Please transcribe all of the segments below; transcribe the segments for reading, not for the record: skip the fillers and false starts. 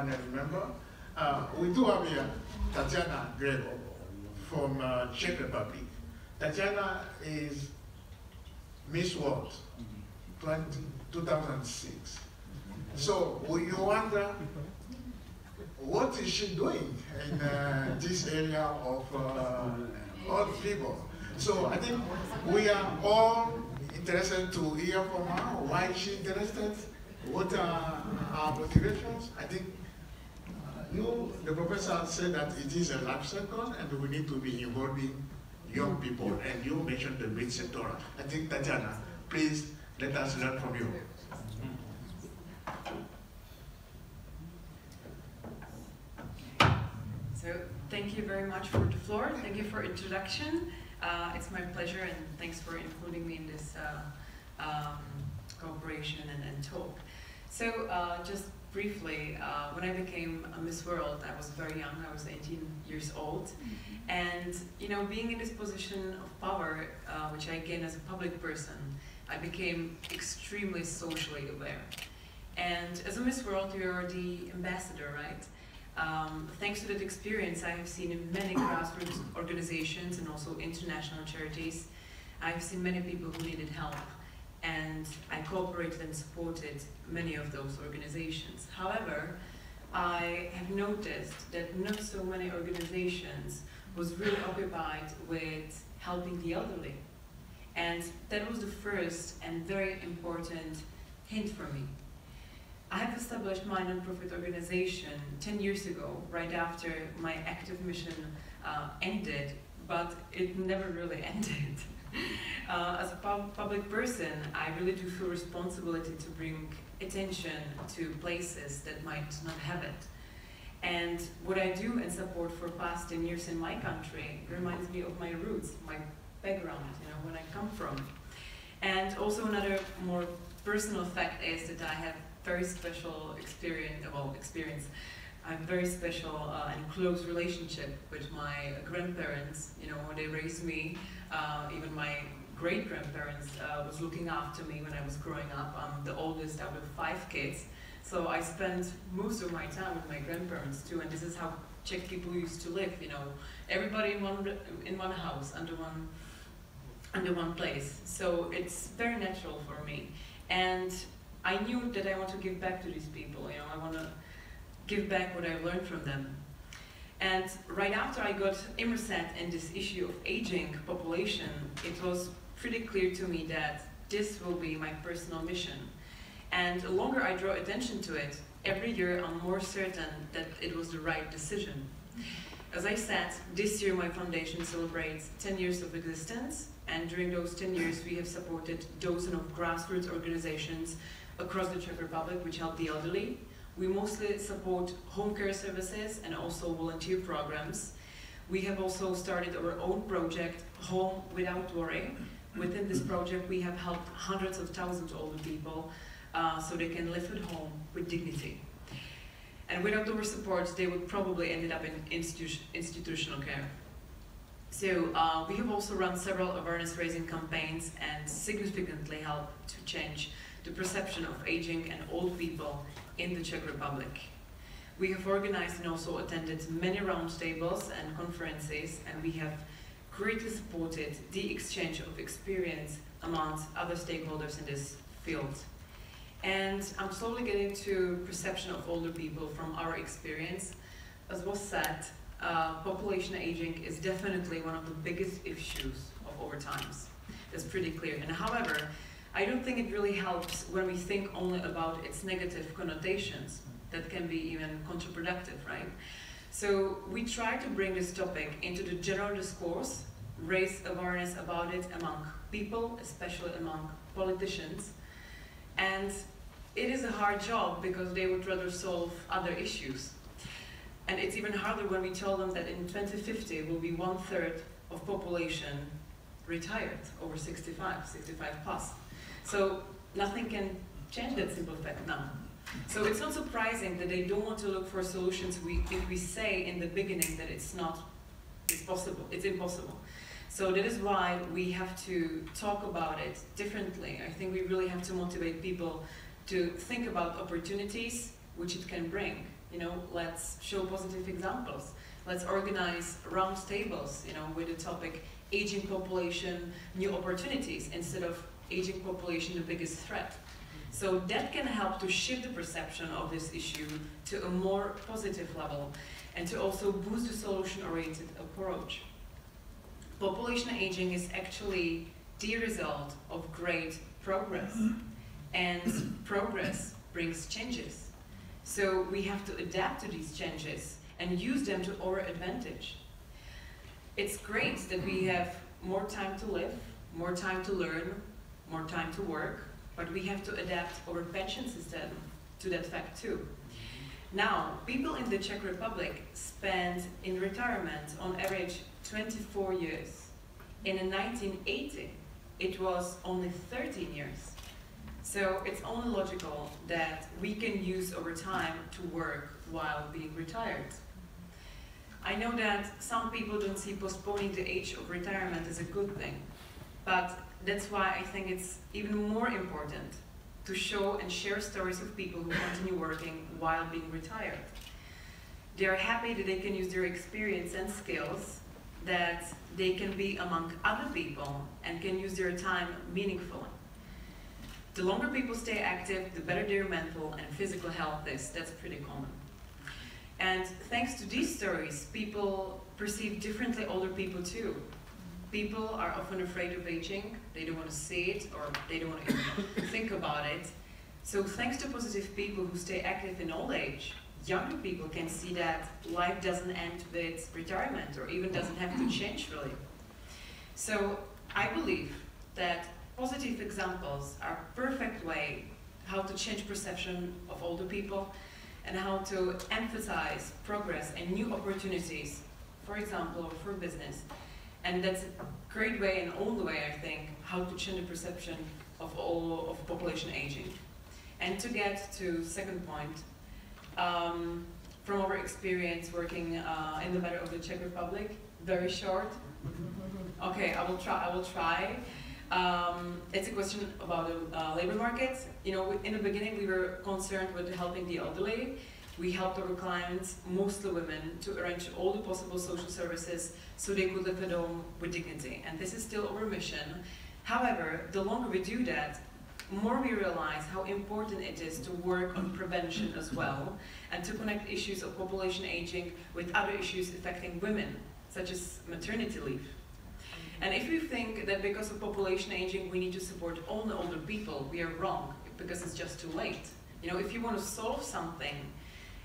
panel member. We do have here Tatiana Grego from Czech Republic. Tatiana is Miss World 2006. So you wonder, what is she doing in this area of old people? So I think we are all interested to hear from her. Why is she interested? What are our motivations? I think you, the professor, said that it is a life cycle and we need to be involving young people. And you mentioned the mid-sector. I think, Tatiana, please let us learn from you. So thank you very much for the floor. Thank you for introduction. It's my pleasure, and thanks for including me in this cooperation and talk. So just briefly, when I became a Miss World, I was very young. I was 18 years old, and being in this position of power, which I gained as a public person, I became extremely socially aware. And as a Miss World, you're the ambassador, right? Thanks to that experience, I have seen in many grassroots organizations and also international charities, I've seen many people who needed help, and I cooperated and supported many of those organizations. However, I have noticed that not so many organizations was really occupied with helping the elderly. And that was the first and very important hint for me. I have established my non-profit organization 10 years ago, right after my active mission ended, but it never really ended. As a public person, I really do feel responsibility to bring attention to places that might not have it. And what I do and support for past 10 years in my country reminds me of my roots, my background, when I come from. And also another more personal fact is that I have very special experience. I have very special and close relationship with my grandparents. When they raised me, even my great-grandparents was looking after me when I was growing up. I'm the oldest out of 5 kids, so I spent most of my time with my grandparents too. And this is how Czech people used to live. Everybody in one house under one place. So it's very natural for me. And I knew that I want to give back to these people. I want to give back what I learned from them. And right after I got immersed in this issue of aging population, it was pretty clear to me that this will be my personal mission. And the longer I draw attention to it, every year I'm more certain that it was the right decision. As I said, this year my foundation celebrates 10 years of existence, and during those 10 years we have supported dozens of grassroots organizations across the Czech Republic which help the elderly. We mostly support home care services and also volunteer programs. We have also started our own project, Home Without Worry. Within this project we have helped hundreds of thousands of older people so they can live at home with dignity. And without our support, they would probably end up in institutional care. So we have also run several awareness-raising campaigns and significantly helped to change the perception of aging and old people in the Czech Republic. We have organized and also attended many roundtables and conferences, and we have greatly supported the exchange of experience amongst other stakeholders in this field. And I'm slowly getting to perception of older people from our experience. As was said, population aging is definitely one of the biggest issues of our times. That's pretty clear. And however, I don't think it really helps when we think only about its negative connotations. That can be even counterproductive, right? So we try to bring this topic into the general discourse, raise awareness about it among people, especially among politicians. And it is a hard job because they would rather solve other issues. And it's even harder when we tell them that in 2050 will be 1/3 of population retired, over 65 plus. So nothing can change that simple fact now. So it's not surprising that they don't want to look for solutions if we say in the beginning that it's impossible. So that is why we have to talk about it differently. I think we really have to motivate people to think about opportunities which it can bring. You know, let's show positive examples. Let's organize round tables, you know, with the topic aging population, new opportunities, instead of aging population, the biggest threat. So that can help to shift the perception of this issue to a more positive level and to also boost the solution-oriented approach. Population aging is actually the result of great progress, and progress brings changes. So we have to adapt to these changes and use them to our advantage. It's great that we have more time to live, more time to learn, more time to work, but we have to adapt our pension system to that fact too. Now, people in the Czech Republic spend in retirement on average 24 years. In 1980, it was only 13 years. So it's only logical that we can use our time to work while being retired. I know that some people don't see postponing the age of retirement as a good thing, but that's why I think it's even more important to show and share stories of people who continue working while being retired. They are happy that they can use their experience and skills, that they can be among other people and can use their time meaningfully. The longer people stay active, the better their mental and physical health is. That's pretty common. And thanks to these stories, people perceive differently older people too. People are often afraid of aging, they don't want to see it, or they don't want to think about it. So thanks to positive people who stay active in old age, younger people can see that life doesn't end with retirement, or even doesn't have to change really. So I believe that positive examples are a perfect way how to change perception of older people and how to emphasize progress and new opportunities, for example, for business. And that's a great way and only way, I think, how to change the perception of population aging. And to get to second point, from our experience working in the matter of the Czech Republic, very short. Okay, I will try. It's a question about the labor market. You know, in the beginning we were concerned with helping the elderly. We helped our clients, mostly women, to arrange all the possible social services so they could live at home with dignity. And this is still our mission. However, the longer we do that, more we realize how important it is to work on prevention as well, and to connect issues of population aging with other issues affecting women, such as maternity leave. And if you think that because of population aging we need to support only older people, we are wrong, because it's just too late. You know, if you want to solve something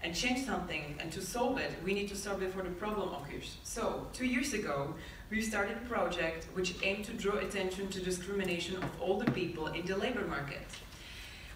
and change something, and to solve it, we need to start before the problem occurs. So, 2 years ago, we started a project which aimed to draw attention to discrimination of older people in the labor market.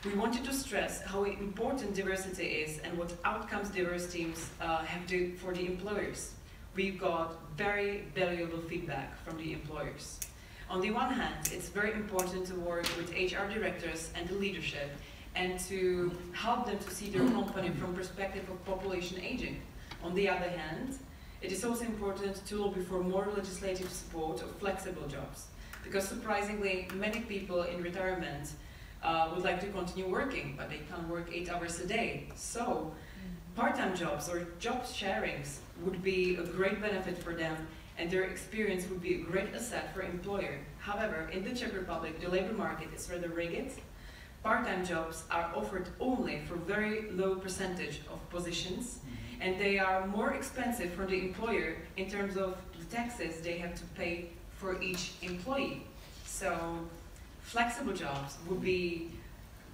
We wanted to stress how important diversity is and what outcomes diverse teams have for the employers. We got very valuable feedback from the employers. On the one hand, it's very important to work with HR directors and the leadership and to help them to see their company from perspective of population aging. On the other hand, it is also important to lobby for more legislative support of flexible jobs, because surprisingly, many people in retirement would like to continue working, but they can't work 8 hours a day. So, part-time jobs or job sharings would be a great benefit for them, and their experience would be a great asset for employer. However, in the Czech Republic, the labor market is rather rigid. Part-time jobs are offered only for very low percentage of positions, and they are more expensive for the employer in terms of the taxes they have to pay for each employee. So flexible jobs would be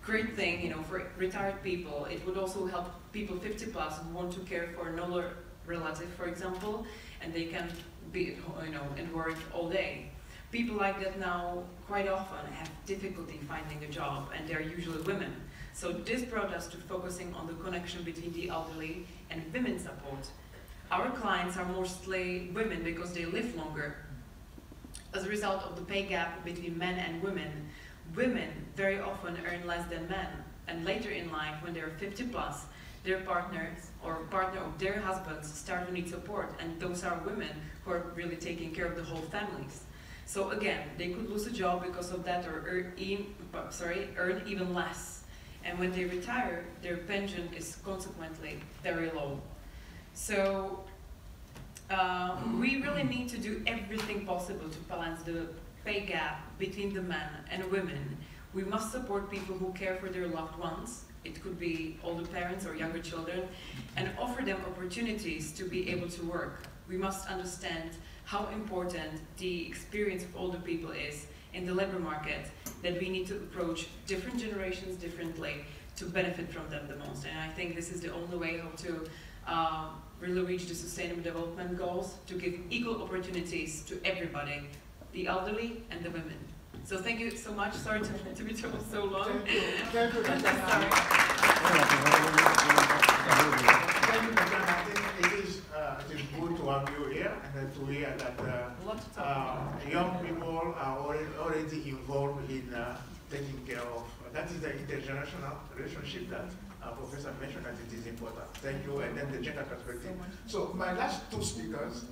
a great thing, you know, for retired people. It would also help people 50 plus who want to care for an older relative, for example, and they can be, you know, and work all day. People like that now quite often have difficulty finding a job, and they're usually women. So this brought us to focusing on the connection between the elderly and women support. Our clients are mostly women because they live longer. As a result of the pay gap between men and women, women very often earn less than men, and later in life, when they're 50 plus, their partners or partner of their husbands start to need support, and those are women who are really taking care of the whole families. So again, they could lose a job because of that, or earn even less. and when they retire, their pension is consequently very low. So we really need to do everything possible to balance the pay gap between the men and women. We must support people who care for their loved ones. It could be older parents or younger children, and offer them opportunities to be able to work. We must understand how important the experience of older people is in the labor market, that we need to approach different generations differently to benefit from them the most. And I think this is the only way how to really reach the Sustainable Development Goals, to give equal opportunities to everybody, the elderly and the women. So thank you so much. Sorry to be told so long. Thank you. Thank you, Dr. Sorry. Thank you, Dr. I think it is good to have you here and to hear that young people are already involved in taking care of. That is the intergenerational relationship that Professor mentioned, that it is important. Thank you, and then the gender perspective. So my last two speakers